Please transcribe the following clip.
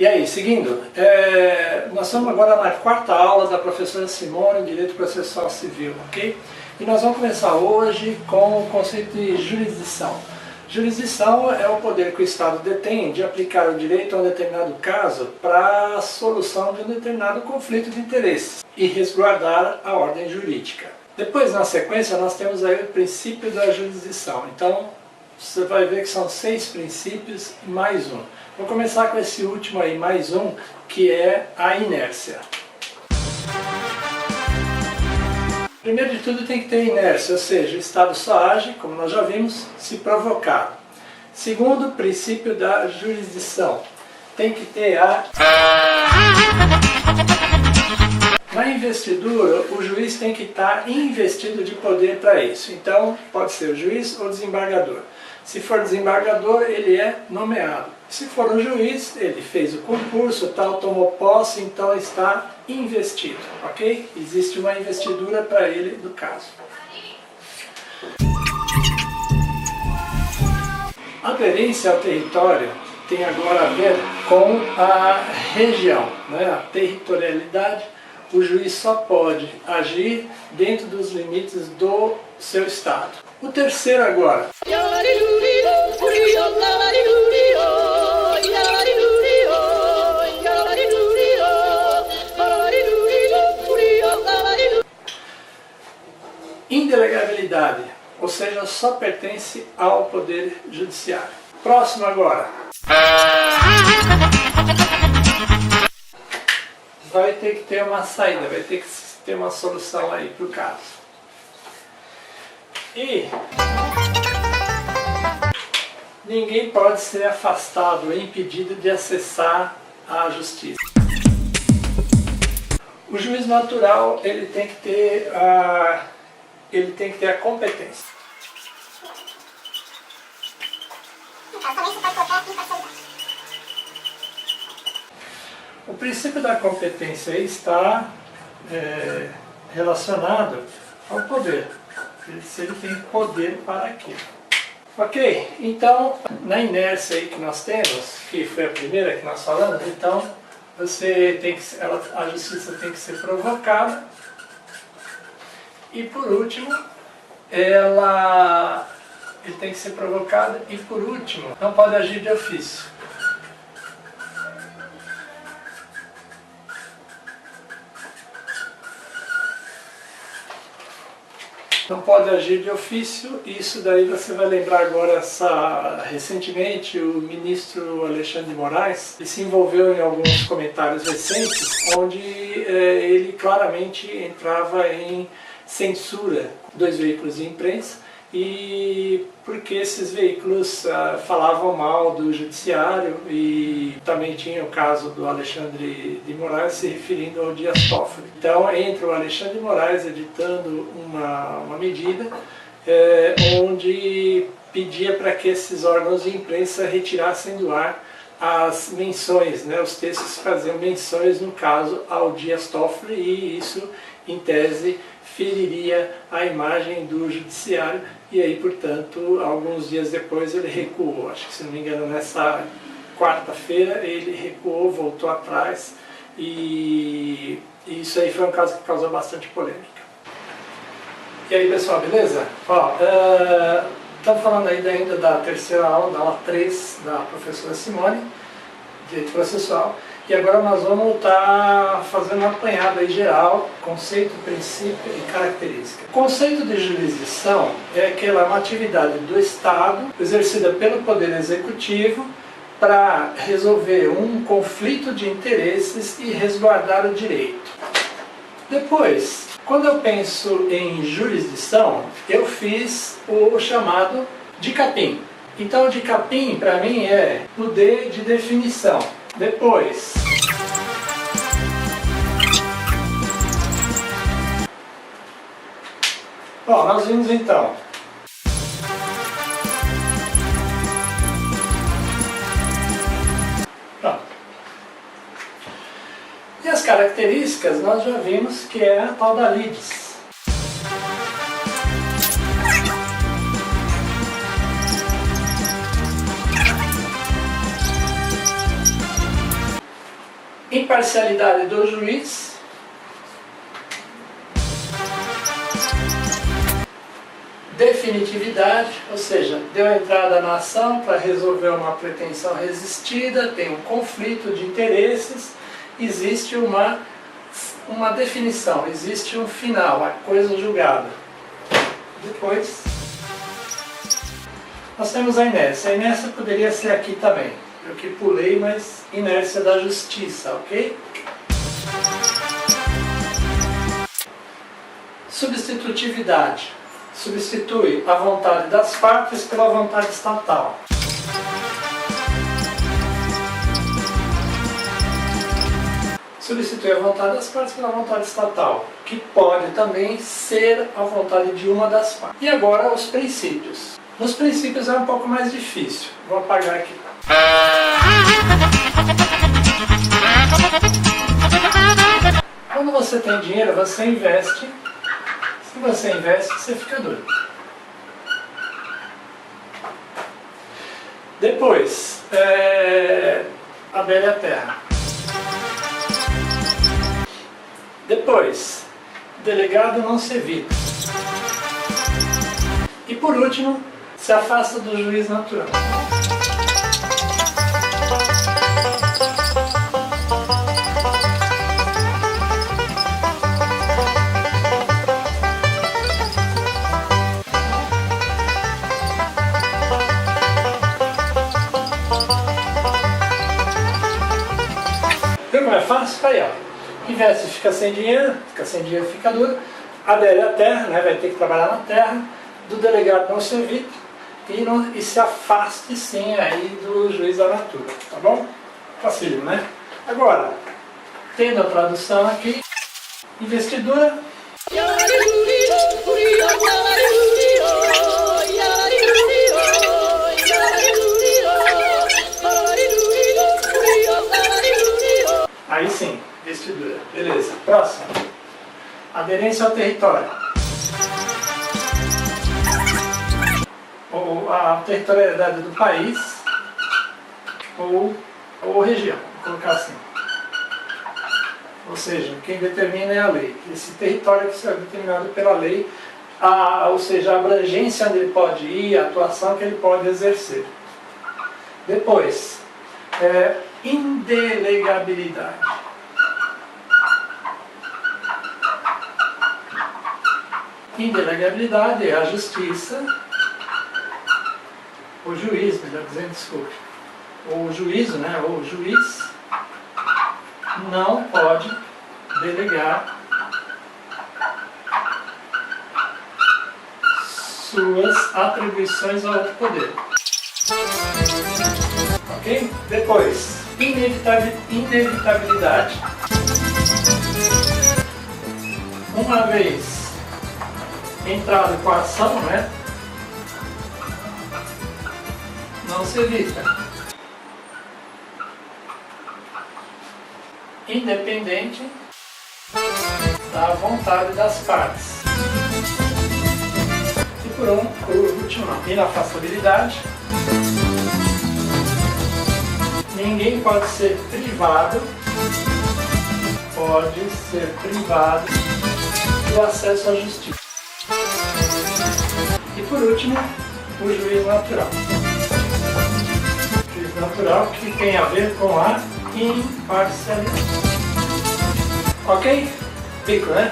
E aí, seguindo, nós estamos agora na quarta aula da professora Simone, Direito Processual Civil, ok? E nós vamos começar hoje com o conceito de jurisdição. Jurisdição é o poder que o Estado detém de aplicar o direito a um determinado caso para a solução de um determinado conflito de interesses e resguardar a ordem jurídica. Depois, na sequência, nós temos aí o princípio da jurisdição. Então, você vai ver que são 6 princípios e mais um. Vou começar com esse último aí, mais um, que é a inércia. Primeiro de tudo tem que ter inércia, ou seja, o Estado só age, como nós já vimos, se provocado. Segundo, princípio da jurisdição. Tem que ter Na investidura, o juiz tem que estar investido de poder para isso. Então, pode ser o juiz ou o desembargador. Se for desembargador, ele é nomeado. Se for um juiz, ele fez o concurso, tal, tomou posse, então está investido, ok? Existe uma investidura para ele do caso. A aderência ao território tem agora a ver com a região, né? A territorialidade. O juiz só pode agir dentro dos limites do seu estado. O terceiro agora. Indelegabilidade, ou seja, só pertence ao Poder Judiciário. Próximo agora. Vai ter que ter uma saída, vai ter que ter uma solução aí para o caso. E ninguém pode ser afastado, impedido de acessar a justiça. O juiz natural, ele tem que ter a competência. O princípio da competência está relacionado ao poder. Se ele tem poder para aquilo. Ok? Então, na inércia aí que nós temos, que foi a primeira que nós falamos, então a justiça tem que ser provocada. E por último, ele tem que ser provocado e por último, não pode agir de ofício. Não pode agir de ofício, e isso daí você vai lembrar agora, recentemente o ministro Alexandre de Moraes se envolveu em alguns comentários recentes, onde ele claramente entrava em censura dos veículos de imprensa, e porque esses veículos falavam mal do judiciário, e também tinha o caso do Alexandre de Moraes se referindo ao Dias Toffoli. Então entra o Alexandre de Moraes editando uma medida onde pedia para que esses órgãos de imprensa retirassem do ar as menções, né, os textos que faziam menções, no caso, ao Dias Toffoli, e isso, em tese, feriria a imagem do judiciário, e aí, portanto, alguns dias depois ele recuou. Acho que, se não me engano, nessa quarta-feira ele recuou, voltou atrás, e isso aí foi um caso que causou bastante polêmica. E aí, pessoal, beleza? Estamos falando ainda da terceira aula, da aula 3 da professora Simone, Direito Processual. E agora nós vamos estar fazendo uma apanhada aí geral, conceito, princípio e característica. O conceito de jurisdição é uma atividade do Estado exercida pelo Poder Executivo para resolver um conflito de interesses e resguardar o direito. Depois, quando eu penso em jurisdição, eu fiz o chamado de capim. Então, o de capim, para mim, é o D de definição. Depois, nós vimos então e as características nós já vimos que é a tal da lides. Imparcialidade do juiz. Definitividade, ou seja, deu entrada na ação para resolver uma pretensão resistida, tem um conflito de interesses, existe uma definição, existe um final, a coisa julgada. Depois, nós temos a inércia. A inércia poderia ser aqui também. Eu que pulei, mas inércia da justiça, ok? Substitutividade. Substitui a vontade das partes pela vontade estatal. Substitui a vontade das partes pela vontade estatal, que pode também ser a vontade de uma das partes. E agora os princípios. Nos princípios é um pouco mais difícil. Vou apagar aqui. Quando você tem dinheiro, você investe. Se você investe, você fica doido. Depois, a Bela e a Terra. Depois, delegado não se evita. E por último, se afasta do juiz natural. Então não é fácil? Aí, ó. Investe, fica sem dinheiro, fica duro. Adere à terra, né? Vai ter que trabalhar na terra. Do delegado não se evita e se afaste sim aí do juiz da natura, tá bom? Facílimo, né? Agora, tendo a tradução aqui, investidura. Aí sim, investidura. Beleza. Próximo. Aderência ao território. Ou a territorialidade do país, ou região, vou colocar assim. Ou seja, quem determina é a lei. Esse território que será determinado pela lei, ou seja, a abrangência onde ele pode ir, a atuação que ele pode exercer. Depois, indelegabilidade. Indelegabilidade é a justiça, o juiz, melhor dizendo, desculpe, o juízo, né, o juiz não pode delegar suas atribuições a outro poder. Ok? Depois, inevitabilidade. Uma vez entrado com a ação, né, não se evita. Independente da vontade das partes. E por último, inafastabilidade. Ninguém pode ser privado do acesso à justiça. E por último, o juiz natural. O juiz natural que tem a ver com a imparcialidade. Ok? Fico, né?